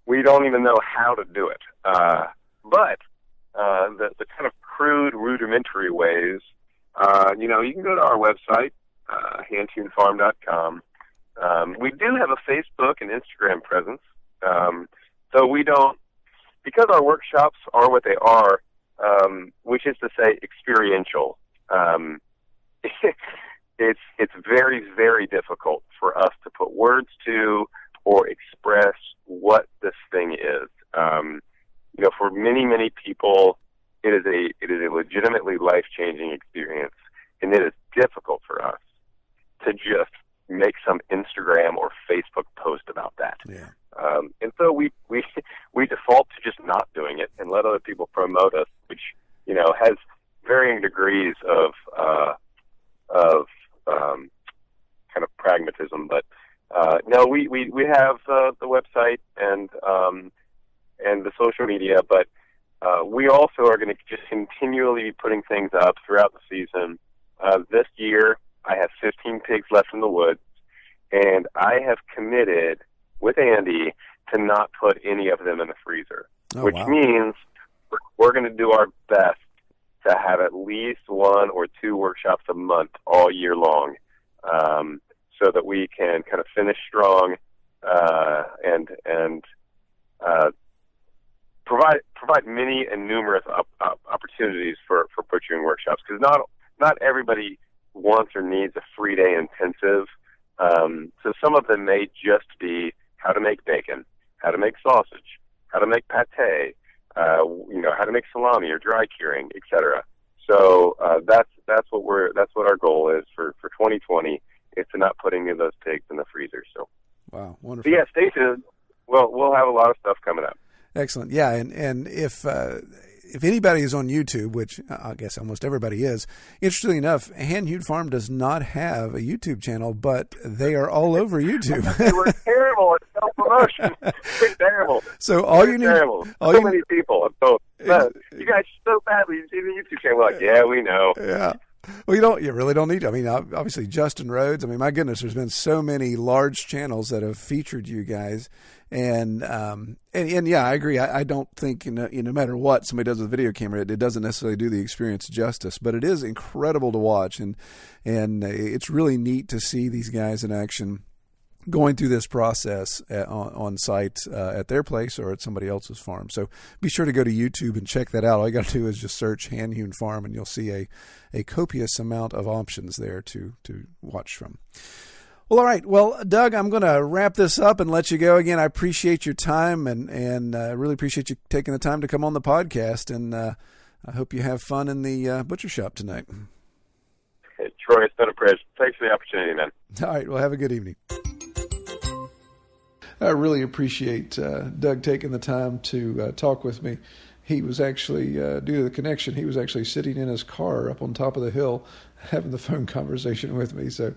C: We don't even know how to do it. But the kind of crude, rudimentary ways, you can go to our website, handhewnfarm.com. We do have a Facebook and Instagram presence. So we don't, because our workshops are what they are, which is to say experiential, it's very, very difficult for us to put words to or express what this thing is. For many, many people, it is a legitimately life-changing experience, and it is difficult for us to just make some Instagram or Facebook post about that. Yeah. And so we default to just not doing it and let other people promote us, which has varying degrees of kind of pragmatism. But no, we have the website and the social media, but we also are going to just continually be putting things up throughout the season. This year, I have 15 pigs left in the woods, and I have committed with Andy to not put any of them in the freezer, which means we're going to do our best to have at least one or two workshops a month all year long, so that we can kind of finish strong and provide many and numerous opportunities for butchering workshops, because not everybody wants or needs a 3-day intensive. So some of them may just be how to make bacon, how to make sausage, how to make pate, how to make salami or dry curing, etc. So that's what our goal is for 2020, is to not put any of those pigs in the freezer. So
B: wow, wonderful.
C: So yeah, stay tuned. We'll have a lot of stuff coming up.
B: Excellent. Yeah, and if anybody is on YouTube, which I guess almost everybody is, interestingly enough, Hand Hewn Farm does not have a YouTube channel, but they are all over YouTube.
C: We're terrible at self-promotion. We're terrible.
B: So all you need,
C: many people. You guys so badly. You see the YouTube channel, we're like, yeah, we know.
B: Yeah. Well, you really don't need to. I mean, obviously, Justin Rhodes. I mean, my goodness, there's been so many large channels that have featured you guys, and yeah, I agree. I don't think no matter what somebody does with a video camera, it doesn't necessarily do the experience justice, but it is incredible to watch, and it's really neat to see these guys in action, going through this process on site at their place or at somebody else's farm. So be sure to go to YouTube and check that out. All you got to do is just search Hand Hewn Farm, and you'll see a copious amount of options there to watch from. Well, all right. Well, Doug, I'm going to wrap this up and let you go. Again, I appreciate your time and really appreciate you taking the time to come on the podcast. And I hope you have fun in the butcher shop tonight.
C: Hey, Troy, it's been a pleasure. Thanks for the opportunity, man.
B: All right. Well, have a good evening. I really appreciate Doug taking the time to talk with me. He was actually, due to the connection, he was actually sitting in his car up on top of the hill having the phone conversation with me. So,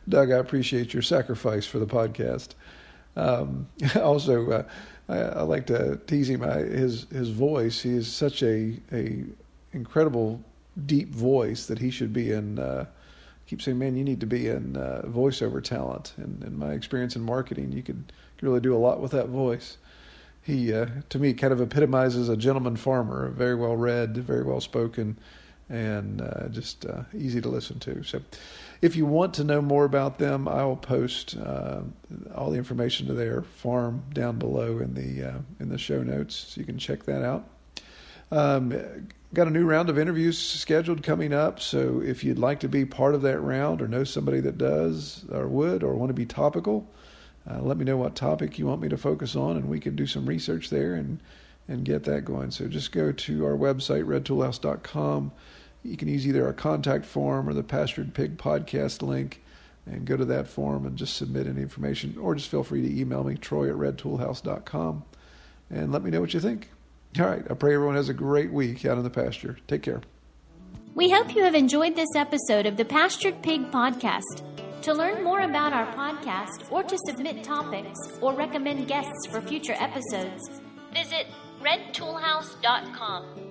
B: Doug, I appreciate your sacrifice for the podcast. Also, I like to tease him. His voice, he is such a incredible, deep voice that he should be in... I keep saying, man, you need to be in voiceover talent. And in my experience in marketing, you could really do a lot with that voice. He, to me, kind of epitomizes a gentleman farmer, very well read, very well spoken, and just easy to listen to. So if you want to know more about them, I will post all the information to their farm down below in the show notes, so you can check that out. Got a new round of interviews scheduled coming up, so if you'd like to be part of that round or know somebody that does or would or want to be topical, let me know what topic you want me to focus on, and we can do some research there and get that going. So just go to our website, redtoolhouse.com. You can use either our contact form or the Pastured Pig podcast link and go to that form and just submit any information, or just feel free to email me, troy@redtoolhouse.com, and let me know what you think. All right. I pray everyone has a great week out in the pasture. Take care.
A: We hope you have enjoyed this episode of the Pastured Pig Podcast. To learn more about our podcast or to submit topics or recommend guests for future episodes, visit redtoolhouse.com.